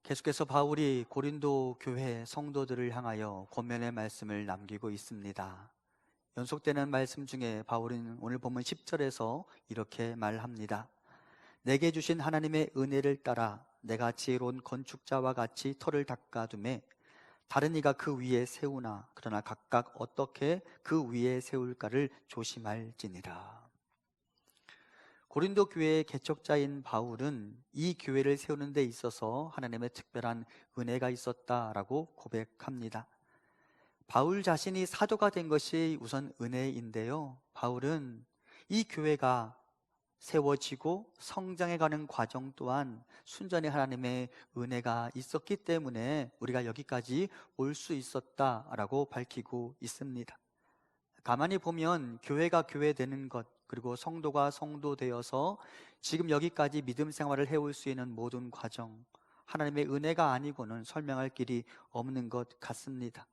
계속해서 바울이 고린도 교회 성도들을 향하여 권면의 말씀을 남기고 있습니다. 연속되는 말씀 중에 바울은 오늘 본문 10절에서 이렇게 말합니다. 내게 주신 하나님의 은혜를 따라 내가 지혜로운 건축자와 같이 터를 닦아두매 다른 이가 그 위에 세우나 그러나 각각 어떻게 그 위에 세울까를 조심할지니라. 고린도 교회의 개척자인 바울은 이 교회를 세우는 데 있어서 하나님의 특별한 은혜가 있었다라고 고백합니다. 바울 자신이 사도가 된 것이 우선 은혜인데요, 바울은 이 교회가 세워지고 성장해가는 과정 또한 순전히 하나님의 은혜가 있었기 때문에 우리가 여기까지 올 수 있었다라고 밝히고 있습니다. 가만히 보면 교회가 교회되는 것, 그리고 성도가 성도 되어서 지금 여기까지 믿음 생활을 해올 수 있는 모든 과정, 하나님의 은혜가 아니고는 설명할 길이 없는 것 같습니다.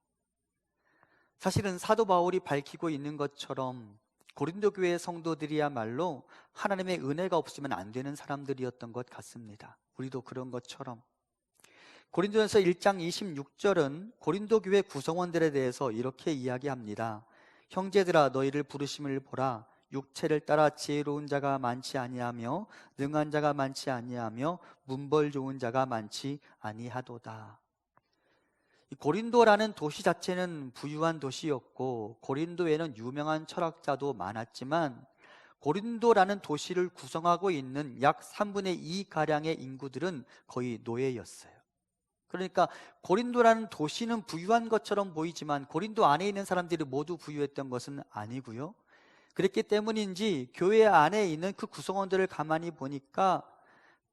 사실은 사도 바울이 밝히고 있는 것처럼 고린도 교회의 성도들이야말로 하나님의 은혜가 없으면 안 되는 사람들이었던 것 같습니다. 우리도 그런 것처럼 고린도전서 1장 26절은 고린도 교회 구성원들에 대해서 이렇게 이야기합니다. 형제들아 너희를 부르심을 보라. 육체를 따라 지혜로운 자가 많지 아니하며 능한 자가 많지 아니하며 문벌 좋은 자가 많지 아니하도다. 고린도라는 도시 자체는 부유한 도시였고 고린도에는 유명한 철학자도 많았지만 고린도라는 도시를 구성하고 있는 약 3분의 2가량의 인구들은 거의 노예였어요. 그러니까 고린도라는 도시는 부유한 것처럼 보이지만 고린도 안에 있는 사람들이 모두 부유했던 것은 아니고요, 그랬기 때문인지 교회 안에 있는 그 구성원들을 가만히 보니까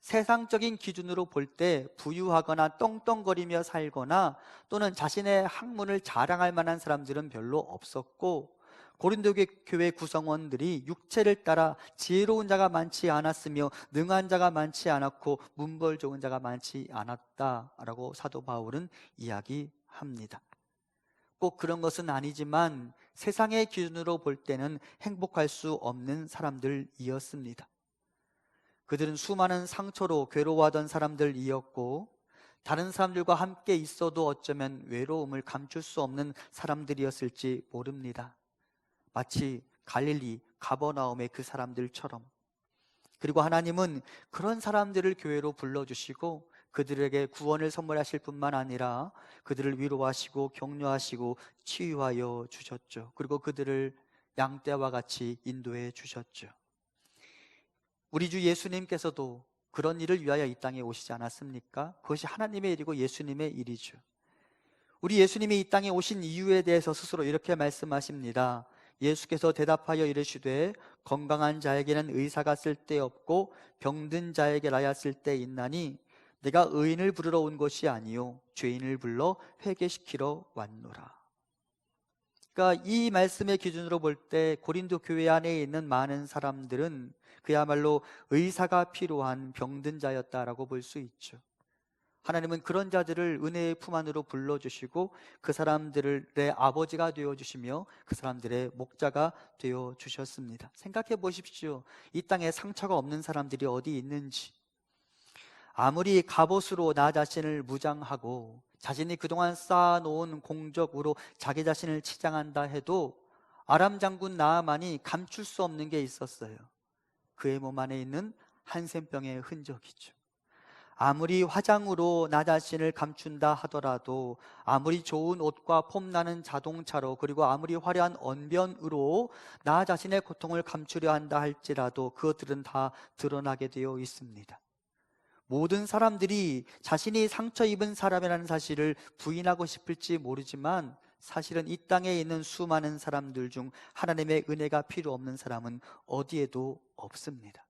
세상적인 기준으로 볼 때 부유하거나 떵떵거리며 살거나 또는 자신의 학문을 자랑할 만한 사람들은 별로 없었고, 고린도 교회 구성원들이 육체를 따라 지혜로운 자가 많지 않았으며 능한 자가 많지 않았고 문벌 좋은 자가 많지 않았다라고 사도 바울은 이야기합니다. 꼭 그런 것은 아니지만 세상의 기준으로 볼 때는 행복할 수 없는 사람들이었습니다. 그들은 수많은 상처로 괴로워하던 사람들이었고 다른 사람들과 함께 있어도 어쩌면 외로움을 감출 수 없는 사람들이었을지 모릅니다. 마치 갈릴리 가버나움의 그 사람들처럼. 그리고 하나님은 그런 사람들을 교회로 불러주시고 그들에게 구원을 선물하실 뿐만 아니라 그들을 위로하시고 격려하시고 치유하여 주셨죠. 그리고 그들을 양떼와 같이 인도해 주셨죠. 우리 주 예수님께서도 그런 일을 위하여 이 땅에 오시지 않았습니까? 그것이 하나님의 일이고 예수님의 일이죠. 우리 예수님이 이 땅에 오신 이유에 대해서 스스로 이렇게 말씀하십니다. 예수께서 대답하여 이르시되 건강한 자에게는 의사가 쓸데없고 병든 자에게라야 쓸데있나니 내가 의인을 부르러 온 것이 아니요 죄인을 불러 회개시키러 왔노라. 그러니까 이 말씀의 기준으로 볼 때 고린도 교회 안에 있는 많은 사람들은 그야말로 의사가 필요한 병든 자였다라고 볼 수 있죠. 하나님은 그런 자들을 은혜의 품 안으로 불러주시고 그 사람들의 아버지가 되어주시며 그 사람들의 목자가 되어주셨습니다. 생각해 보십시오. 이 땅에 상처가 없는 사람들이 어디 있는지. 아무리 갑옷으로 나 자신을 무장하고 자신이 그동안 쌓아놓은 공적으로 자기 자신을 치장한다 해도 아람 장군 나아만이 감출 수 없는 게 있었어요. 그의 몸 안에 있는 한센병의 흔적이죠. 아무리 화장으로 나 자신을 감춘다 하더라도, 아무리 좋은 옷과 폼나는 자동차로, 그리고 아무리 화려한 언변으로 나 자신의 고통을 감추려 한다 할지라도 그것들은 다 드러나게 되어 있습니다. 모든 사람들이 자신이 상처 입은 사람이라는 사실을 부인하고 싶을지 모르지만 사실은 이 땅에 있는 수많은 사람들 중 하나님의 은혜가 필요 없는 사람은 어디에도 없습니다.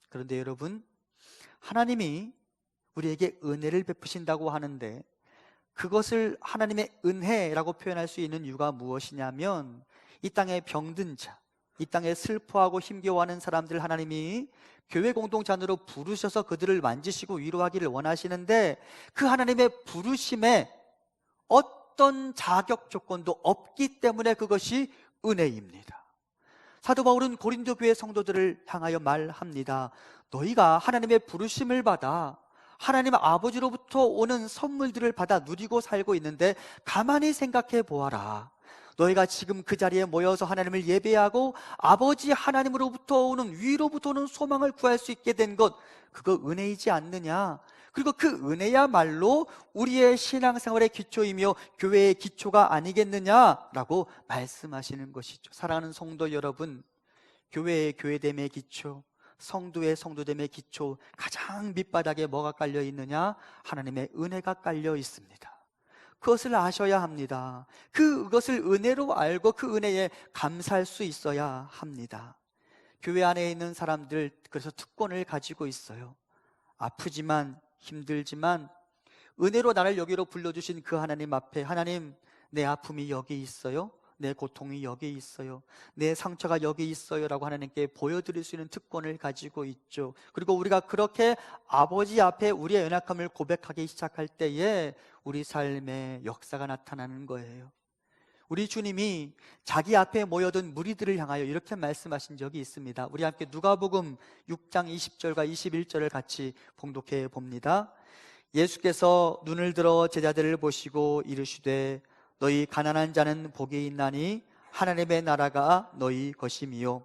그런데 여러분, 하나님이 우리에게 은혜를 베푸신다고 하는데 그것을 하나님의 은혜라고 표현할 수 있는 이유가 무엇이냐면, 이 땅에 병든 자, 이 땅에 슬퍼하고 힘겨워하는 사람들 하나님이 교회 공동체 안으로 부르셔서 그들을 만지시고 위로하기를 원하시는데 그 하나님의 부르심에 어떤 자격 조건도 없기 때문에 그것이 은혜입니다. 사도 바울은 고린도 교회 성도들을 향하여 말합니다. 너희가 하나님의 부르심을 받아 하나님 아버지로부터 오는 선물들을 받아 누리고 살고 있는데 가만히 생각해 보아라. 너희가 지금 그 자리에 모여서 하나님을 예배하고 아버지 하나님으로부터 오는, 위로부터 오는 소망을 구할 수 있게 된 것, 그거 은혜이지 않느냐? 그리고 그 은혜야말로 우리의 신앙생활의 기초이며 교회의 기초가 아니겠느냐라고 말씀하시는 것이죠. 사랑하는 성도 여러분, 교회의 교회됨의 기초, 성도의 성도됨의 기초, 가장 밑바닥에 뭐가 깔려 있느냐? 하나님의 은혜가 깔려 있습니다. 그것을 아셔야 합니다. 그것을 은혜로 알고 그 은혜에 감사할 수 있어야 합니다. 교회 안에 있는 사람들, 그래서 특권을 가지고 있어요. 아프지만, 힘들지만 은혜로 나를 여기로 불러주신 그 하나님 앞에, 하나님, 내 아픔이 여기 있어요, 내 고통이 여기 있어요, 내 상처가 여기 있어요 라고 하나님께 보여드릴 수 있는 특권을 가지고 있죠. 그리고 우리가 그렇게 아버지 앞에 우리의 연약함을 고백하기 시작할 때에 우리 삶에 역사가 나타나는 거예요. 우리 주님이 자기 앞에 모여든 무리들을 향하여 이렇게 말씀하신 적이 있습니다. 우리 함께 누가복음 6장 20절과 21절을 같이 봉독해 봅니다. 예수께서 눈을 들어 제자들을 보시고 이르시되 너희 가난한 자는 복이 있나니 하나님의 나라가 너희 것임이요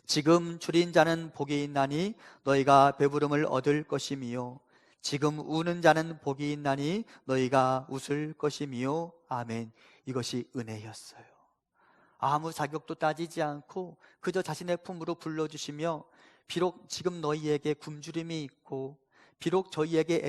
지금 줄인 자는 복이 있나니 너희가 배부름을 얻을 것임이요 지금 우는 자는 복이 있나니 너희가 웃을 것임이요 아멘. 이것이 은혜였어요. 아무 자격도 따지지 않고 그저 자신의 품으로 불러주시며, 비록 지금 너희에게 굶주림이 있고 비록 너희에게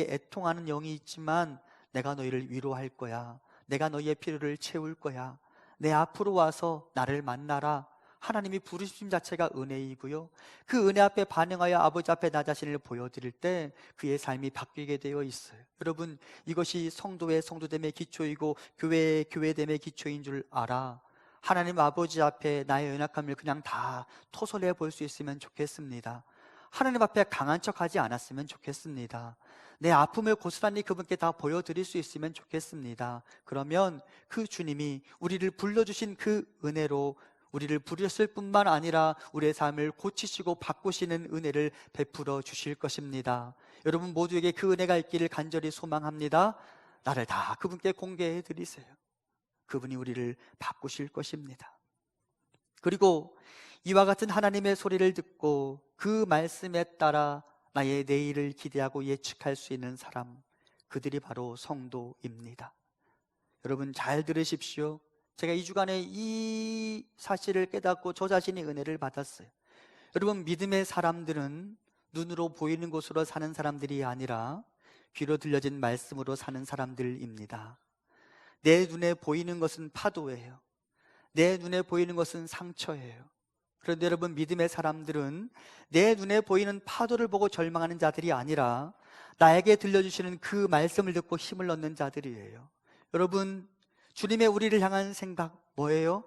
애통하는 영이 있지만 내가 너희를 위로할 거야, 내가 너희의 필요를 채울 거야, 내 앞으로 와서 나를 만나라. 하나님이 부르심 자체가 은혜이고요, 그 은혜 앞에 반응하여 아버지 앞에 나 자신을 보여드릴 때 그의 삶이 바뀌게 되어 있어요. 여러분, 이것이 성도의 성도됨의 기초이고 교회의 교회됨의 기초인 줄 알아. 하나님 아버지 앞에 나의 연약함을 그냥 다 토설해 볼 수 있으면 좋겠습니다. 하나님 앞에 강한 척하지 않았으면 좋겠습니다. 내 아픔을 고스란히 그분께 다 보여드릴 수 있으면 좋겠습니다. 그러면 그 주님이 우리를 불러주신 그 은혜로 우리를 부르셨을 뿐만 아니라 우리의 삶을 고치시고 바꾸시는 은혜를 베풀어 주실 것입니다. 여러분 모두에게 그 은혜가 있기를 간절히 소망합니다. 나를 다 그분께 공개해 드리세요. 그분이 우리를 바꾸실 것입니다. 그리고 이와 같은 하나님의 소리를 듣고 그 말씀에 따라 나의 내일을 기대하고 예측할 수 있는 사람, 그들이 바로 성도입니다. 여러분 잘 들으십시오. 제가 2주간에 이 사실을 깨닫고 저 자신이 은혜를 받았어요. 여러분, 믿음의 사람들은 눈으로 보이는 것으로 사는 사람들이 아니라 귀로 들려진 말씀으로 사는 사람들입니다. 내 눈에 보이는 것은 파도예요. 내 눈에 보이는 것은 상처예요. 그런데 여러분, 믿음의 사람들은 내 눈에 보이는 파도를 보고 절망하는 자들이 아니라 나에게 들려주시는 그 말씀을 듣고 힘을 얻는 자들이에요. 여러분, 주님의 우리를 향한 생각 뭐예요?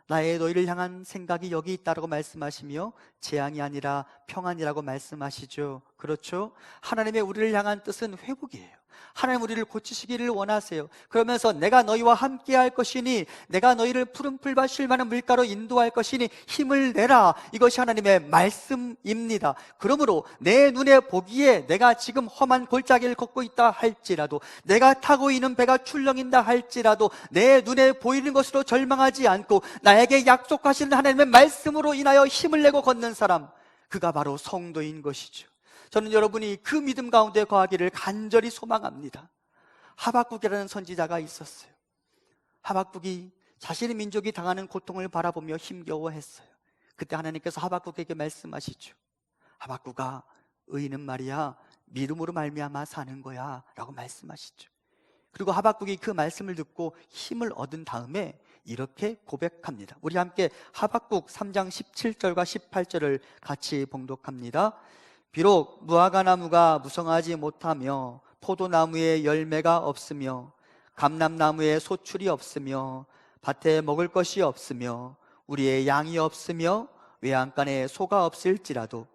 나의 너희를 향한 생각이 여기 있다라고 말씀하시며 재앙이 아니라 평안이라고 말씀하시죠. 그렇죠? 하나님의 우리를 향한 뜻은 회복이에요. 하나님 우리를 고치시기를 원하세요. 그러면서 내가 너희와 함께 할 것이니, 내가 너희를 푸른 풀과 쉴만한 물가로 인도할 것이니 힘을 내라. 이것이 하나님의 말씀입니다. 그러므로 내 눈에 보기에 내가 지금 험한 골짜기를 걷고 있다 할지라도, 내가 타고 있는 배가 출렁인다 할지라도 내 눈에 보이는 것으로 절망하지 않고 나에게 약속하시는 하나님의 말씀으로 인하여 힘을 내고 걷는 사람, 그가 바로 성도인 것이죠. 저는 여러분이 그 믿음 가운데 거하기를 간절히 소망합니다. 하박국이라는 선지자가 있었어요. 하박국이 자신의 민족이 당하는 고통을 바라보며 힘겨워했어요. 그때 하나님께서 하박국에게 말씀하시죠. 하박국아, 의인은 말이야 믿음으로 말미암아 사는 거야 라고 말씀하시죠. 그리고 하박국이 그 말씀을 듣고 힘을 얻은 다음에 이렇게 고백합니다. 우리 함께 하박국 3장 17절과 18절을 같이 봉독합니다. 비록 무화과나무가 무성하지 못하며 포도나무에 열매가 없으며 감람나무에 소출이 없으며 밭에 먹을 것이 없으며 우리의 양이 없으며 외양간에 소가 없을지라도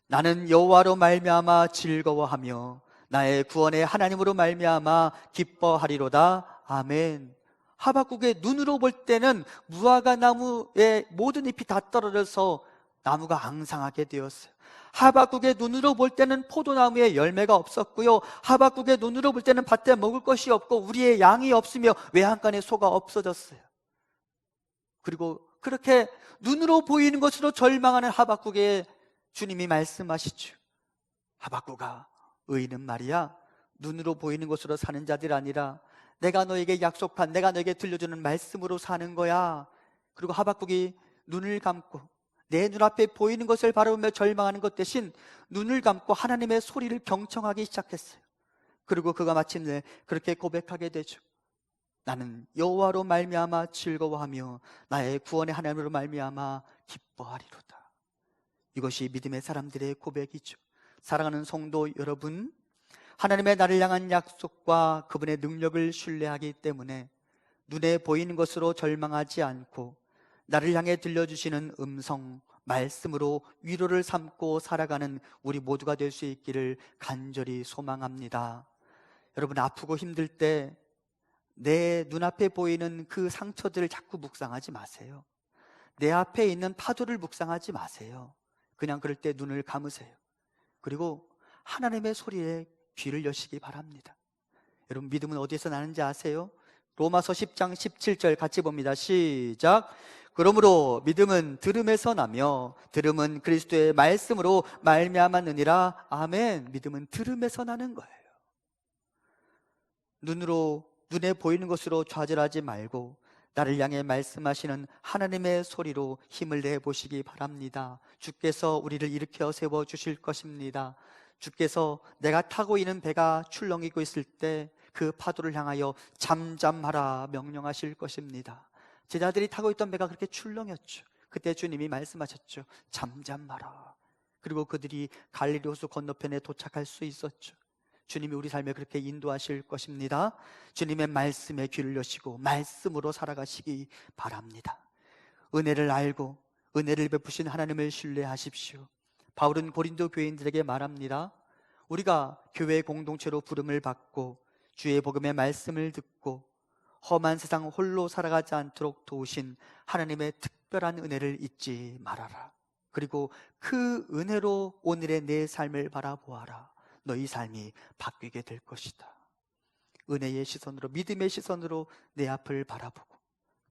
나는 여호와로 말미암아 즐거워하며 나의 구원의 하나님으로 말미암아 기뻐하리로다. 아멘. 하박국의 눈으로 볼 때는 무화과나무의 모든 잎이 다 떨어져서 나무가 앙상하게 되었어요. 하박국의 눈으로 볼 때는 포도나무에 열매가 없었고요, 하박국의 눈으로 볼 때는 밭에 먹을 것이 없고 우리의 양이 없으며 외양간에 소가 없어졌어요. 그리고 그렇게 눈으로 보이는 것으로 절망하는 하박국에 주님이 말씀하시죠. 하박국아, 의인은 말이야 눈으로 보이는 것으로 사는 자들 아니라 내가 너에게 약속한, 내가 너에게 들려주는 말씀으로 사는 거야. 그리고 하박국이 눈을 감고 내 눈앞에 보이는 것을 바라보며 절망하는 것 대신 눈을 감고 하나님의 소리를 경청하기 시작했어요. 그리고 그가 마침내 그렇게 고백하게 되죠. 나는 여호와로 말미암아 즐거워하며 나의 구원의 하나님으로 말미암아 기뻐하리로다. 이것이 믿음의 사람들의 고백이죠. 사랑하는 성도 여러분, 하나님의 나를 향한 약속과 그분의 능력을 신뢰하기 때문에 눈에 보이는 것으로 절망하지 않고 나를 향해 들려주시는 음성, 말씀으로 위로를 삼고 살아가는 우리 모두가 될 수 있기를 간절히 소망합니다. 여러분, 아프고 힘들 때 내 눈앞에 보이는 그 상처들을 자꾸 묵상하지 마세요. 내 앞에 있는 파도를 묵상하지 마세요. 그냥 그럴 때 눈을 감으세요. 그리고 하나님의 소리에 귀를 여시기 바랍니다. 여러분, 믿음은 어디에서 나는지 아세요? 로마서 10장 17절 같이 봅니다. 시작. 그러므로 믿음은 들음에서 나며 들음은 그리스도의 말씀으로 말미암았느니라. 아멘. 믿음은 들음에서 나는 거예요. 눈에 보이는 것으로 좌절하지 말고 나를 향해 말씀하시는 하나님의 소리로 힘을 내보시기 바랍니다. 주께서 우리를 일으켜 세워주실 것입니다. 주께서 내가 타고 있는 배가 출렁이고 있을 때 그 파도를 향하여 잠잠하라 명령하실 것입니다. 제자들이 타고 있던 배가 그렇게 출렁였죠. 그때 주님이 말씀하셨죠. 잠잠하라. 그리고 그들이 갈릴리 호수 건너편에 도착할 수 있었죠. 주님이 우리 삶에 그렇게 인도하실 것입니다. 주님의 말씀에 귀를 여시고 말씀으로 살아가시기 바랍니다. 은혜를 알고 은혜를 베푸신 하나님을 신뢰하십시오. 바울은 고린도 교인들에게 말합니다. 우리가 교회 공동체로 부름을 받고 주의 복음의 말씀을 듣고 험한 세상 홀로 살아가지 않도록 도우신 하나님의 특별한 은혜를 잊지 말아라. 그리고 그 은혜로 오늘의 내 삶을 바라보아라. 너희 삶이 바뀌게 될 것이다. 은혜의 시선으로, 믿음의 시선으로 내 앞을 바라보고,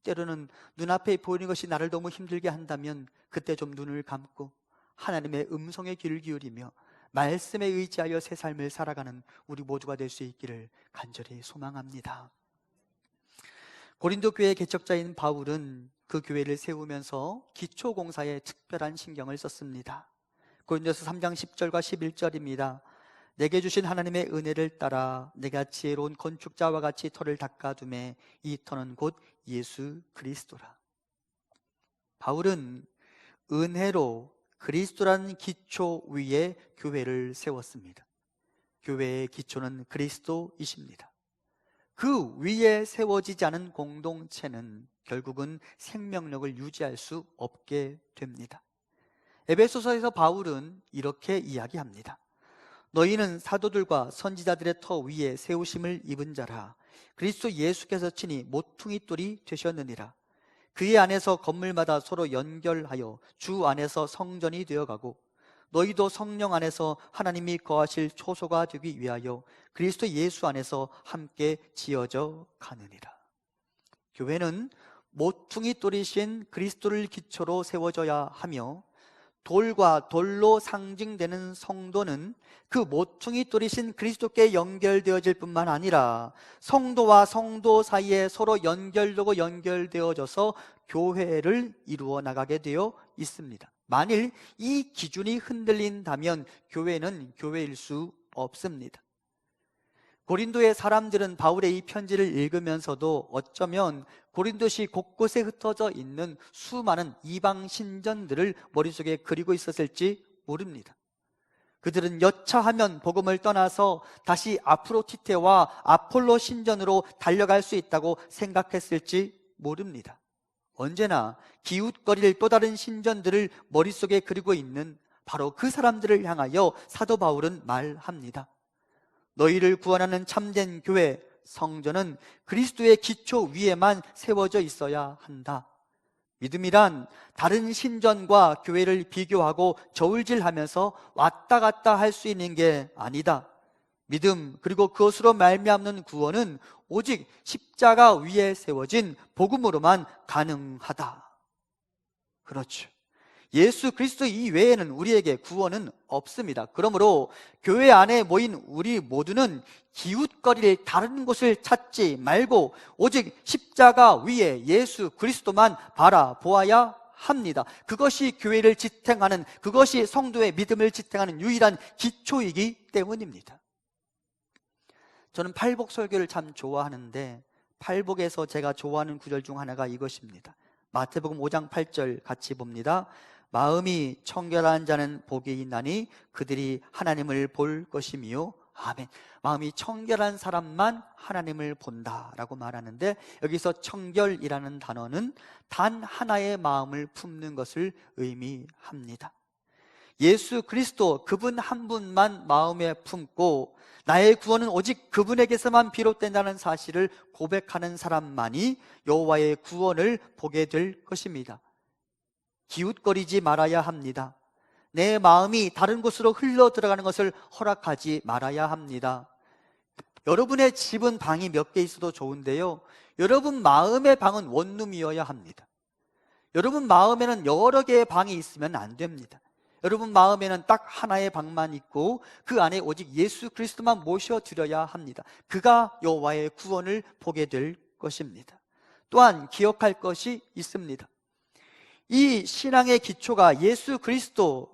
때로는 눈앞에 보이는 것이 나를 너무 힘들게 한다면 그때 좀 눈을 감고 하나님의 음성에 귀를 기울이며 말씀에 의지하여 새 삶을 살아가는 우리 모두가 될 수 있기를 간절히 소망합니다. 고린도 교회 개척자인 바울은 그 교회를 세우면서 기초공사에 특별한 신경을 썼습니다. 고린도서 3장 10절과 11절입니다. 내게 주신 하나님의 은혜를 따라 내가 지혜로운 건축자와 같이 터를 닦아두매 이 터는 곧 예수 그리스도라. 바울은 은혜로 그리스도라는 기초 위에 교회를 세웠습니다. 교회의 기초는 그리스도이십니다. 그 위에 세워지지 않은 공동체는 결국은 생명력을 유지할 수 없게 됩니다. 에베소서에서 바울은 이렇게 이야기합니다. 너희는 사도들과 선지자들의 터 위에 세우심을 입은 자라. 그리스도 예수께서 친히 모퉁이 돌이 되셨느니라. 그의 안에서 건물마다 서로 연결하여 주 안에서 성전이 되어가고 너희도 성령 안에서 하나님이 거하실 초소가 되기 위하여 그리스도 예수 안에서 함께 지어져 가느니라. 교회는 모퉁이 돌이신 그리스도를 기초로 세워져야 하며 돌과 돌로 상징되는 성도는 그 모퉁이 돌이신 그리스도께 연결되어질 뿐만 아니라 성도와 성도 사이에 서로 연결되고 연결되어져서 교회를 이루어 나가게 되어 있습니다. 만일 이 기준이 흔들린다면 교회는 교회일 수 없습니다. 고린도의 사람들은 바울의 이 편지를 읽으면서도 어쩌면 고린도시 곳곳에 흩어져 있는 수많은 이방 신전들을 머릿속에 그리고 있었을지 모릅니다. 그들은 여차하면 복음을 떠나서 다시 아프로디테와 아폴로 신전으로 달려갈 수 있다고 생각했을지 모릅니다. 언제나 기웃거릴 또 다른 신전들을 머릿속에 그리고 있는 바로 그 사람들을 향하여 사도 바울은 말합니다. 너희를 구원하는 참된 교회, 성전은 그리스도의 기초 위에만 세워져 있어야 한다. 믿음이란 다른 신전과 교회를 비교하고 저울질하면서 왔다 갔다 할 수 있는 게 아니다. 믿음 그리고 그것으로 말미암는 구원은 오직 십자가 위에 세워진 복음으로만 가능하다. 그렇죠. 예수 그리스도 이외에는 우리에게 구원은 없습니다. 그러므로 교회 안에 모인 우리 모두는 기웃거릴 다른 곳을 찾지 말고 오직 십자가 위에 예수 그리스도만 바라보아야 합니다. 그것이 교회를 지탱하는, 그것이 성도의 믿음을 지탱하는 유일한 기초이기 때문입니다. 저는 팔복 설교를 참 좋아하는데 팔복에서 제가 좋아하는 구절 중 하나가 이것입니다. 마태복음 5장 8절 같이 봅니다. 마음이 청결한 자는 복이 있나니 그들이 하나님을 볼 것이며, 아멘. 마음이 청결한 사람만 하나님을 본다라고 말하는데, 여기서 청결이라는 단어는 단 하나의 마음을 품는 것을 의미합니다. 예수 그리스도 그분 한 분만 마음에 품고 나의 구원은 오직 그분에게서만 비롯된다는 사실을 고백하는 사람만이 여호와의 구원을 보게 될 것입니다. 기웃거리지 말아야 합니다. 내 마음이 다른 곳으로 흘러 들어가는 것을 허락하지 말아야 합니다. 여러분의 집은 방이 몇 개 있어도 좋은데요, 여러분 마음의 방은 원룸이어야 합니다. 여러분 마음에는 여러 개의 방이 있으면 안 됩니다. 여러분 마음에는 딱 하나의 방만 있고 그 안에 오직 예수 그리스도만 모셔드려야 합니다. 그가 여호와의 구원을 보게 될 것입니다. 또한 기억할 것이 있습니다. 이 신앙의 기초가 예수 그리스도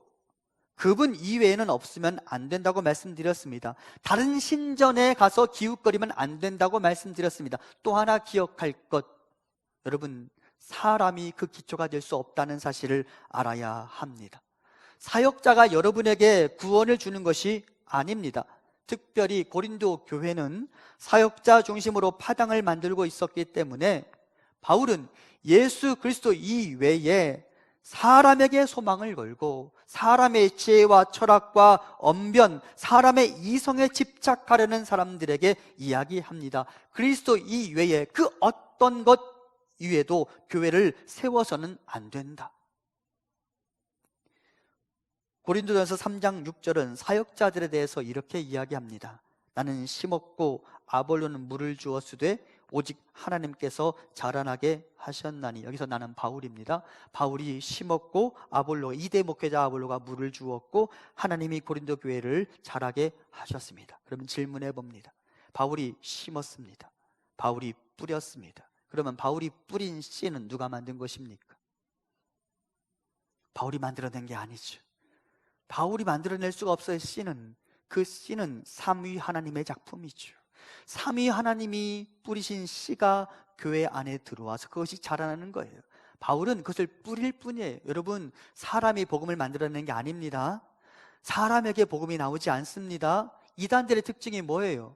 그분 이외에는 없으면 안 된다고 말씀드렸습니다. 다른 신전에 가서 기웃거리면 안 된다고 말씀드렸습니다. 또 하나 기억할 것, 여러분 사람이 그 기초가 될 수 없다는 사실을 알아야 합니다. 사역자가 여러분에게 구원을 주는 것이 아닙니다. 특별히 고린도 교회는 사역자 중심으로 파당을 만들고 있었기 때문에 바울은 예수 그리스도 이외에 사람에게 소망을 걸고 사람의 지혜와 철학과 언변, 사람의 이성에 집착하려는 사람들에게 이야기합니다. 그리스도 이외에 그 어떤 것 이외에도 교회를 세워서는 안 된다. 고린도전서 3장 6절은 사역자들에 대해서 이렇게 이야기합니다. 나는 심었고 아볼로는 물을 주었으되 오직 하나님께서 자라나게 하셨나니. 여기서 나는 바울입니다. 바울이 심었고 아볼로, 2대 목회자 아볼로가 물을 주었고 하나님이 고린도 교회를 자라게 하셨습니다. 그러면 질문해 봅니다. 바울이 심었습니다. 바울이 뿌렸습니다. 그러면 바울이 뿌린 씨는 누가 만든 것입니까? 바울이 만들어낸 게 아니죠. 바울이 만들어낼 수가 없어요. 씨는, 그 씨는 삼위 하나님의 작품이죠. 삼위 하나님이 뿌리신 씨가 교회 안에 들어와서 그것이 자라나는 거예요. 바울은 그것을 뿌릴 뿐이에요. 여러분, 사람이 복음을 만들어낸 게 아닙니다. 사람에게 복음이 나오지 않습니다. 이단들의 특징이 뭐예요?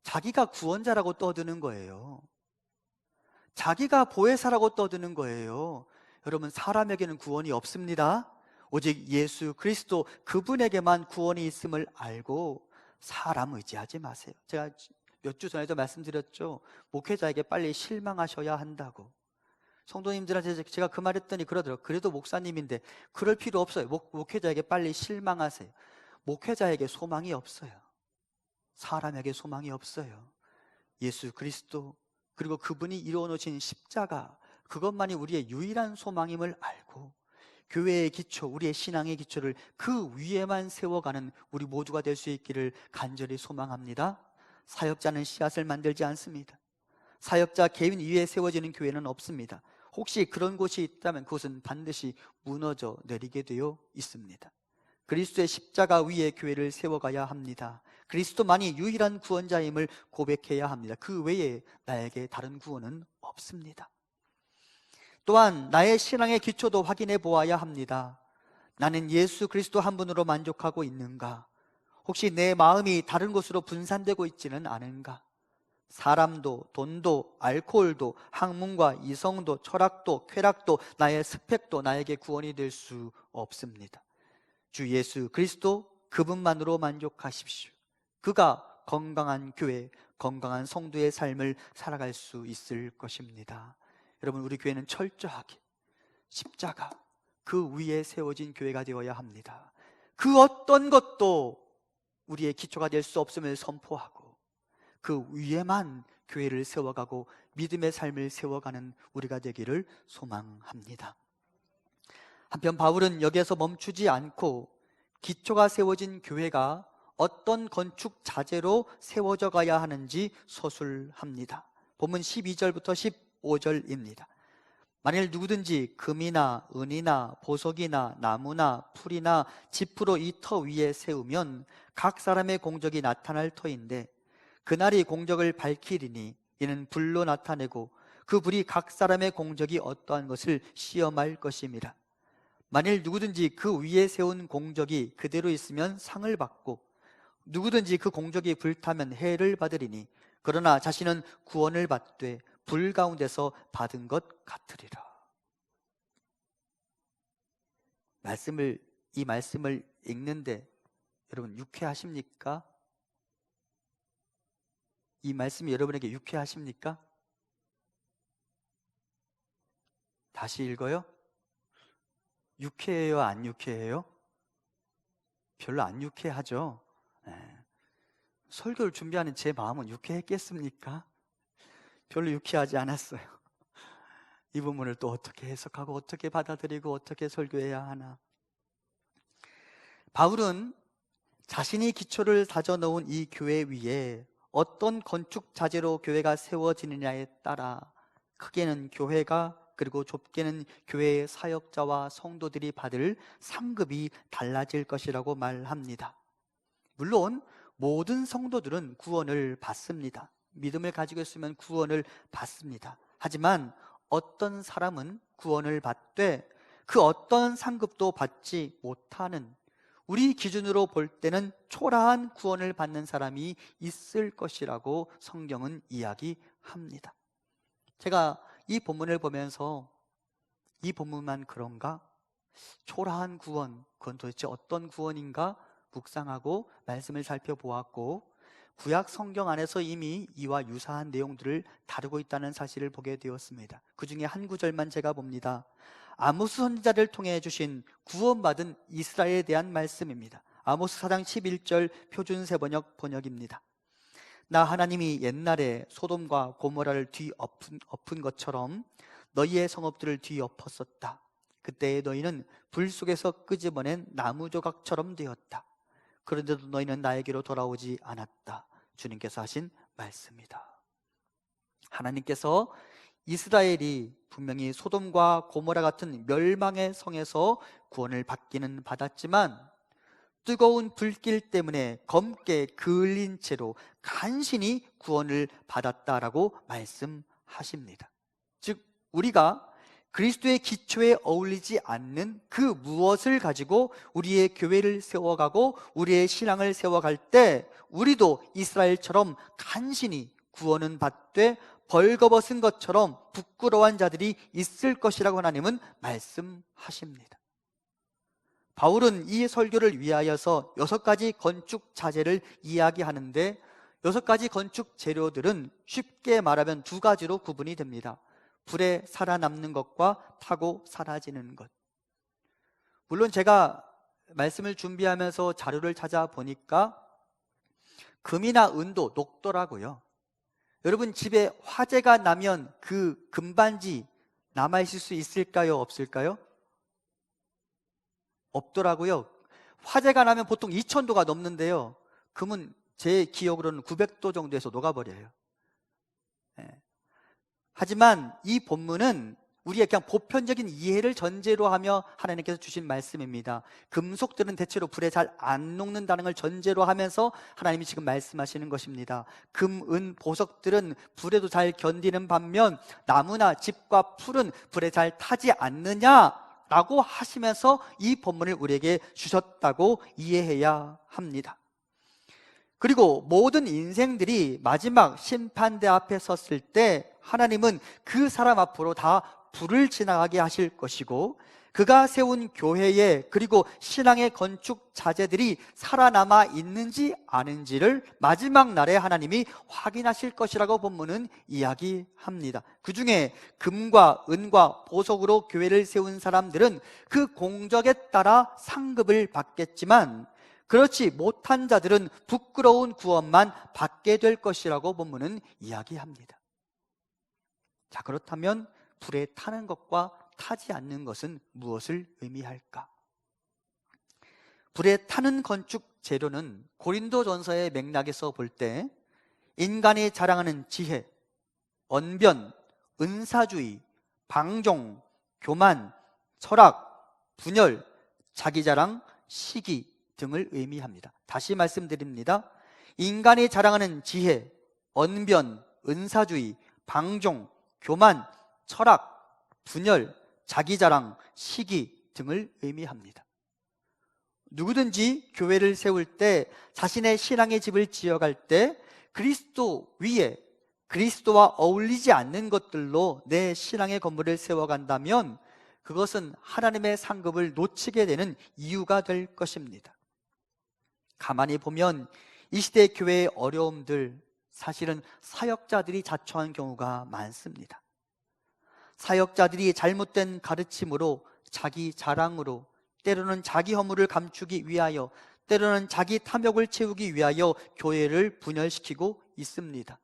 자기가 구원자라고 떠드는 거예요. 자기가 보혜사라고 떠드는 거예요. 여러분, 사람에게는 구원이 없습니다. 오직 예수 그리스도 그분에게만 구원이 있음을 알고 사람 의지하지 마세요. 제가 몇 주 전에도 말씀드렸죠. 목회자에게 빨리 실망하셔야 한다고. 성도님들한테 제가 그 말 했더니 그러더라고요. 그래도 목사님인데 그럴 필요 없어요. 목회자에게 빨리 실망하세요. 목회자에게 소망이 없어요. 사람에게 소망이 없어요. 예수 그리스도, 그리고 그분이 이루어 놓으신 십자가, 그것만이 우리의 유일한 소망임을 알고 교회의 기초, 우리의 신앙의 기초를 그 위에만 세워가는 우리 모두가 될 수 있기를 간절히 소망합니다. 사역자는 씨앗을 만들지 않습니다. 사역자 개인 위에 세워지는 교회는 없습니다. 혹시 그런 곳이 있다면 그것은 반드시 무너져 내리게 되어 있습니다. 그리스도의 십자가 위에 교회를 세워가야 합니다. 그리스도만이 유일한 구원자임을 고백해야 합니다. 그 외에 나에게 다른 구원은 없습니다. 또한 나의 신앙의 기초도 확인해 보아야 합니다. 나는 예수 그리스도 한 분으로 만족하고 있는가? 혹시 내 마음이 다른 곳으로 분산되고 있지는 않은가? 사람도, 돈도, 알코올도, 학문과 이성도, 철학도, 쾌락도, 나의 스펙도 나에게 구원이 될 수 없습니다. 주 예수 그리스도 그분만으로 만족하십시오. 그가 건강한 교회, 건강한 성도의 삶을 살아갈 수 있을 것입니다. 여러분, 우리 교회는 철저하게 십자가 그 위에 세워진 교회가 되어야 합니다. 그 어떤 것도 우리의 기초가 될 수 없음을 선포하고 그 위에만 교회를 세워가고 믿음의 삶을 세워가는 우리가 되기를 소망합니다. 한편 바울은 여기에서 멈추지 않고 기초가 세워진 교회가 어떤 건축 자재로 세워져 가야 하는지 서술합니다. 본문 12절부터 15절입니다. 만일 누구든지 금이나 은이나 보석이나 나무나 풀이나 지프로 이 터 위에 세우면 각 사람의 공적이 나타날 터인데 그날이 공적을 밝히리니 이는 불로 나타내고 그 불이 각 사람의 공적이 어떠한 것을 시험할 것임이라. 만일 누구든지 그 위에 세운 공적이 그대로 있으면 상을 받고 누구든지 그 공적이 불타면 해를 받으리니 그러나 자신은 구원을 받되 불 가운데서 받은 것 같으리라. 이 말씀을 읽는데 여러분 유쾌하십니까? 이 말씀이 여러분에게 유쾌하십니까? 다시 읽어요? 유쾌해요? 안 유쾌해요? 별로 안 유쾌하죠? 설교를 준비하는 제 마음은 유쾌했겠습니까? 별로 유쾌하지 않았어요. 이 부분을 또 어떻게 해석하고 어떻게 받아들이고 어떻게 설교해야 하나? 바울은 자신이 기초를 다져놓은 이 교회 위에 어떤 건축 자재로 교회가 세워지느냐에 따라 크게는 교회가 그리고 좁게는 교회의 사역자와 성도들이 받을 상급이 달라질 것이라고 말합니다. 물론 모든 성도들은 구원을 받습니다. 믿음을 가지고 있으면 구원을 받습니다. 하지만 어떤 사람은 구원을 받되 그 어떤 상급도 받지 못하는, 우리 기준으로 볼 때는 초라한 구원을 받는 사람이 있을 것이라고 성경은 이야기합니다. 제가 이 본문을 보면서 이 본문만 그런가? 초라한 구원, 그건 도대체 어떤 구원인가? 묵상하고 말씀을 살펴보았고 구약 성경 안에서 이미 이와 유사한 내용들을 다루고 있다는 사실을 보게 되었습니다. 그 중에 한 구절만 제가 봅니다. 아모스 선지자를 통해 주신 구원받은 이스라엘에 대한 말씀입니다. 아모스 4장 11절 표준 세번역 번역입니다. 나 하나님이 옛날에 소돔과 고모라를 뒤엎은 것처럼 너희의 성읍들을 뒤엎었었다. 그때 너희는 불 속에서 끄집어낸 나무 조각처럼 되었다. 그런데도 너희는 나에게로 돌아오지 않았다. 주님께서 하신 말씀이다. 하나님께서 이스라엘이 분명히 소돔과 고모라 같은 멸망의 성에서 구원을 받기는 받았지만 뜨거운 불길 때문에 검게 그을린 채로 간신히 구원을 받았다라고 말씀하십니다. 즉 우리가 그리스도의 기초에 어울리지 않는 그 무엇을 가지고 우리의 교회를 세워가고 우리의 신앙을 세워갈 때 우리도 이스라엘처럼 간신히 구원은 받되 벌거벗은 것처럼 부끄러워한 자들이 있을 것이라고 하나님은 말씀하십니다. 바울은 이 설교를 위하여서 6가지 건축 자재를 이야기하는데 6가지 건축 재료들은 쉽게 말하면 2가지로 구분이 됩니다. 불에 살아남는 것과 타고 사라지는 것. 물론 제가 말씀을 준비하면서 자료를 찾아보니까 금이나 은도 녹더라고요. 여러분 집에 화재가 나면 그 금반지 남아있을 수 있을까요? 없을까요? 없더라고요. 화재가 나면 보통 2000도가 넘는데요, 금은 제 기억으로는 900도 정도에서 녹아버려요. 하지만 이 본문은 우리의 그냥 보편적인 이해를 전제로 하며 하나님께서 주신 말씀입니다. 금속들은 대체로 불에 잘 안 녹는다는 걸 전제로 하면서 하나님이 지금 말씀하시는 것입니다. 금, 은, 보석들은 불에도 잘 견디는 반면 나무나 집과 풀은 불에 잘 타지 않느냐라고 하시면서 이 본문을 우리에게 주셨다고 이해해야 합니다. 그리고 모든 인생들이 마지막 심판대 앞에 섰을 때 하나님은 그 사람 앞으로 다 불을 지나가게 하실 것이고 그가 세운 교회에 그리고 신앙의 건축 자재들이 살아남아 있는지 아닌지를 마지막 날에 하나님이 확인하실 것이라고 본문은 이야기합니다. 그 중에 금과 은과 보석으로 교회를 세운 사람들은 그 공적에 따라 상급을 받겠지만 그렇지 못한 자들은 부끄러운 구원만 받게 될 것이라고 본문은 이야기합니다. 자, 그렇다면 불에 타는 것과 타지 않는 것은 무엇을 의미할까? 불에 타는 건축 재료는 고린도전서의 맥락에서 볼 때 인간이 자랑하는 지혜, 언변, 은사주의, 방종, 교만, 철학, 분열, 자기자랑, 시기 등을 의미합니다. 다시 말씀드립니다. 인간이 자랑하는 지혜, 언변, 은사주의, 방종, 교만, 철학, 분열, 자기자랑, 시기 등을 의미합니다. 누구든지 교회를 세울 때, 자신의 신앙의 집을 지어갈 때 그리스도 위에 그리스도와 어울리지 않는 것들로 내 신앙의 건물을 세워간다면 그것은 하나님의 상급을 놓치게 되는 이유가 될 것입니다. 가만히 보면 이 시대 교회의 어려움들, 사실은 사역자들이 자초한 경우가 많습니다. 사역자들이 잘못된 가르침으로, 자기 자랑으로, 때로는 자기 허물을 감추기 위하여, 때로는 자기 탐욕을 채우기 위하여 교회를 분열시키고 있습니다.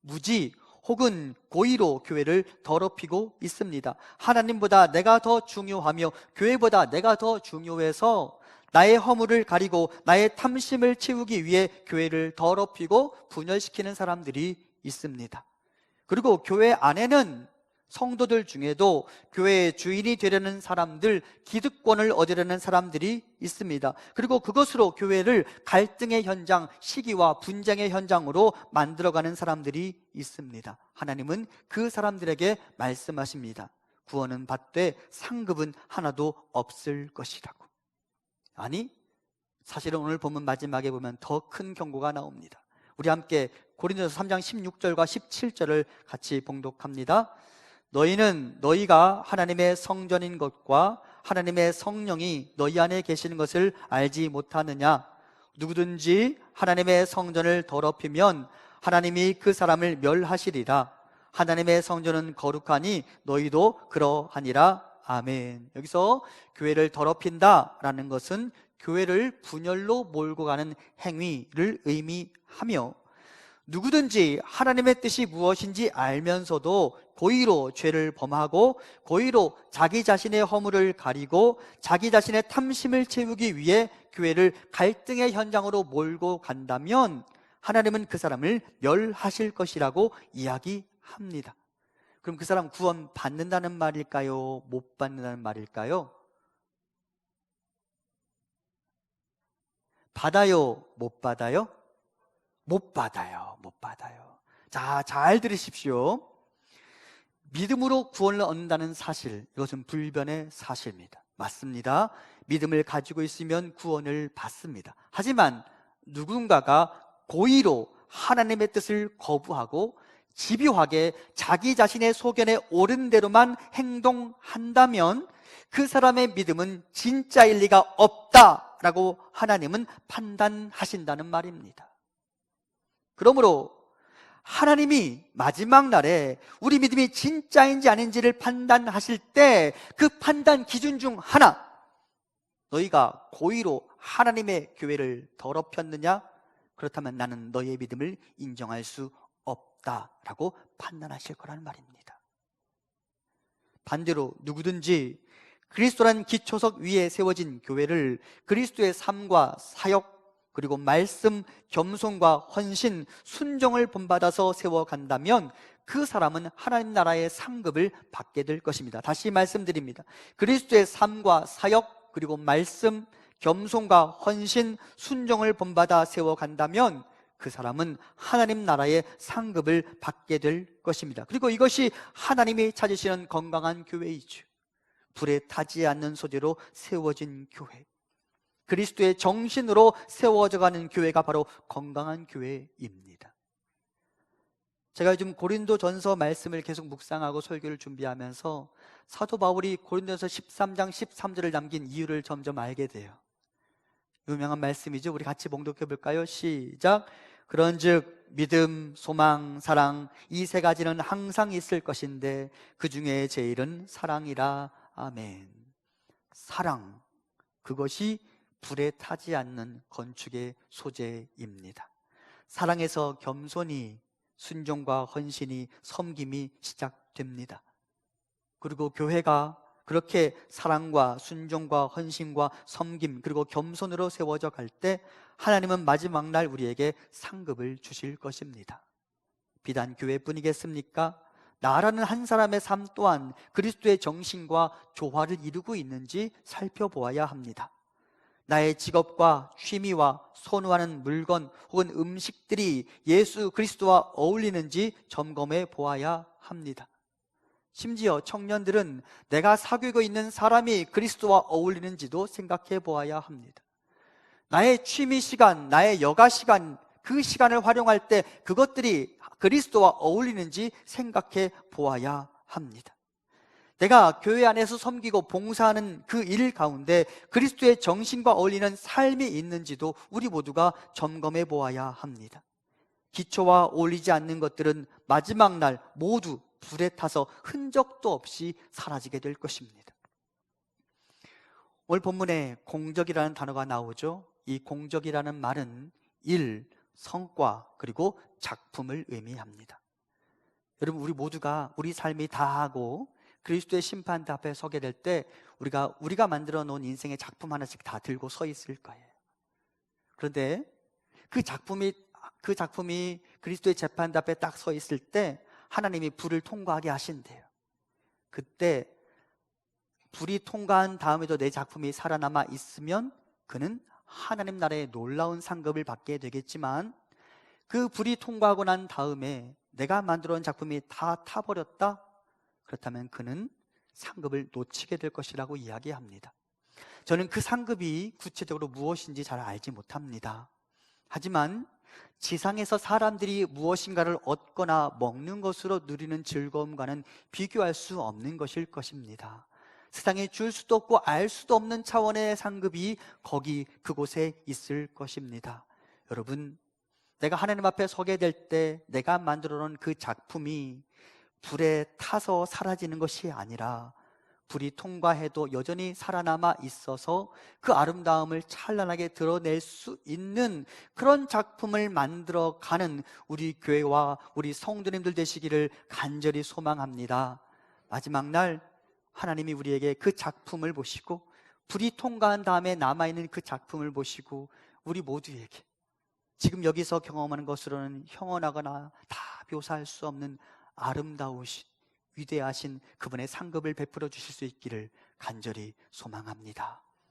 무지 혹은 고의로 교회를 더럽히고 있습니다. 하나님보다 내가 더 중요하며 교회보다 내가 더 중요해서 나의 허물을 가리고 나의 탐심을 채우기 위해 교회를 더럽히고 분열시키는 사람들이 있습니다. 그리고 교회 안에는 성도들 중에도 교회의 주인이 되려는 사람들, 기득권을 얻으려는 사람들이 있습니다. 그리고 그것으로 교회를 갈등의 현장, 시기와 분쟁의 현장으로 만들어가는 사람들이 있습니다. 하나님은 그 사람들에게 말씀하십니다. 구원은 받되 상급은 하나도 없을 것이라고. 아니, 사실은 오늘 본문 마지막에 보면 더 큰 경고가 나옵니다. 우리 함께 고린도서 3장 16절과 17절을 같이 봉독합니다. 너희는 너희가 하나님의 성전인 것과 하나님의 성령이 너희 안에 계시는 것을 알지 못하느냐? 누구든지 하나님의 성전을 더럽히면 하나님이 그 사람을 멸하시리라. 하나님의 성전은 거룩하니 너희도 그러하니라. 아멘. 여기서 교회를 더럽힌다라는 것은 교회를 분열로 몰고 가는 행위를 의미하며, 누구든지 하나님의 뜻이 무엇인지 알면서도 고의로 죄를 범하고 고의로 자기 자신의 허물을 가리고 자기 자신의 탐심을 채우기 위해 교회를 갈등의 현장으로 몰고 간다면 하나님은 그 사람을 멸하실 것이라고 이야기합니다. 그럼 그 사람 구원 받는다는 말일까요? 못 받는다는 말일까요? 받아요? 못 받아요? 못 받아요. 못 받아요. 자, 잘 들으십시오. 믿음으로 구원을 얻는다는 사실, 이것은 불변의 사실입니다. 맞습니다. 믿음을 가지고 있으면 구원을 받습니다. 하지만 누군가가 고의로 하나님의 뜻을 거부하고 집요하게 자기 자신의 소견에 옳은 대로만 행동한다면 그 사람의 믿음은 진짜일 리가 없다라고 하나님은 판단하신다는 말입니다. 그러므로 하나님이 마지막 날에 우리 믿음이 진짜인지 아닌지를 판단하실 때 그 판단 기준 중 하나, 너희가 고의로 하나님의 교회를 더럽혔느냐? 그렇다면 나는 너희의 믿음을 인정할 수 없다라고 판단하실 거라는 말입니다. 반대로 누구든지 그리스도란 기초석 위에 세워진 교회를 그리스도의 삶과 사역 그리고 말씀, 겸손과 헌신, 순종을 본받아서 세워간다면 그 사람은 하나님 나라의 상급을 받게 될 것입니다. 다시 말씀드립니다. 그리스도의 삶과 사역 그리고 말씀, 겸손과 헌신, 순종을 본받아 세워간다면 그 사람은 하나님 나라의 상급을 받게 될 것입니다. 그리고 이것이 하나님이 찾으시는 건강한 교회이죠. 불에 타지 않는 소재로 세워진 교회, 그리스도의 정신으로 세워져가는 교회가 바로 건강한 교회입니다. 제가 요즘 고린도전서 말씀을 계속 묵상하고 설교를 준비하면서 사도 바울이 고린도전서 13장 13절을 남긴 이유를 점점 알게 돼요. 유명한 말씀이죠. 우리 같이 봉독해 볼까요? 시작. 그런즉 믿음, 소망, 사랑 이 세 가지는 항상 있을 것인데 그 중에 제일은 사랑이라. 아멘. 사랑, 그것이 불에 타지 않는 건축의 소재입니다. 사랑에서 겸손이, 순종과 헌신이, 섬김이 시작됩니다. 그리고 교회가 그렇게 사랑과 순종과 헌신과 섬김 그리고 겸손으로 세워져 갈 때 하나님은 마지막 날 우리에게 상급을 주실 것입니다. 비단 교회뿐이겠습니까? 나라는 한 사람의 삶 또한 그리스도의 정신과 조화를 이루고 있는지 살펴보아야 합니다. 나의 직업과 취미와 선호하는 물건 혹은 음식들이 예수 그리스도와 어울리는지 점검해 보아야 합니다. 심지어 청년들은 내가 사귀고 있는 사람이 그리스도와 어울리는지도 생각해 보아야 합니다. 나의 취미 시간, 나의 여가 시간, 그 시간을 활용할 때 그것들이 그리스도와 어울리는지 생각해 보아야 합니다. 내가 교회 안에서 섬기고 봉사하는 그 일 가운데 그리스도의 정신과 어울리는 삶이 있는지도 우리 모두가 점검해 보아야 합니다. 기초와 어울리지 않는 것들은 마지막 날 모두 불에 타서 흔적도 없이 사라지게 될 것입니다. 오늘 본문에 공적이라는 단어가 나오죠. 이 공적이라는 말은 일, 성과, 그리고 작품을 의미합니다. 여러분, 우리 모두가 우리 삶이 다하고 그리스도의 심판대 앞에 서게 될 때 우리가 만들어 놓은 인생의 작품 하나씩 다 들고 서 있을 거예요. 그런데 그 작품이 그리스도의 재판대 앞에 딱 서 있을 때 하나님이 불을 통과하게 하신대요. 그때 불이 통과한 다음에도 내 작품이 살아남아 있으면 그는 하나님 나라의 놀라운 상급을 받게 되겠지만, 그 불이 통과하고 난 다음에 내가 만들어 온 작품이 다 타버렸다? 그렇다면 그는 상급을 놓치게 될 것이라고 이야기합니다. 저는 그 상급이 구체적으로 무엇인지 잘 알지 못합니다. 하지만 지상에서 사람들이 무엇인가를 얻거나 먹는 것으로 누리는 즐거움과는 비교할 수 없는 것일 것입니다. 세상에 줄 수도 없고 알 수도 없는 차원의 상급이 그곳에 있을 것입니다. 여러분, 내가 하나님 앞에 서게 될 때 내가 만들어 놓은 그 작품이 불에 타서 사라지는 것이 아니라 불이 통과해도 여전히 살아남아 있어서 그 아름다움을 찬란하게 드러낼 수 있는 그런 작품을 만들어가는 우리 교회와 우리 성도님들 되시기를 간절히 소망합니다. 마지막 날 하나님이 우리에게 그 작품을 보시고 불이 통과한 다음에 남아있는 그 작품을 보시고 우리 모두에게 지금 여기서 경험하는 것으로는 형언하거나 다 묘사할 수 없는 아름다우신 위대하신 그분의 상급을 베풀어 주실 수 있기를 간절히 소망합니다.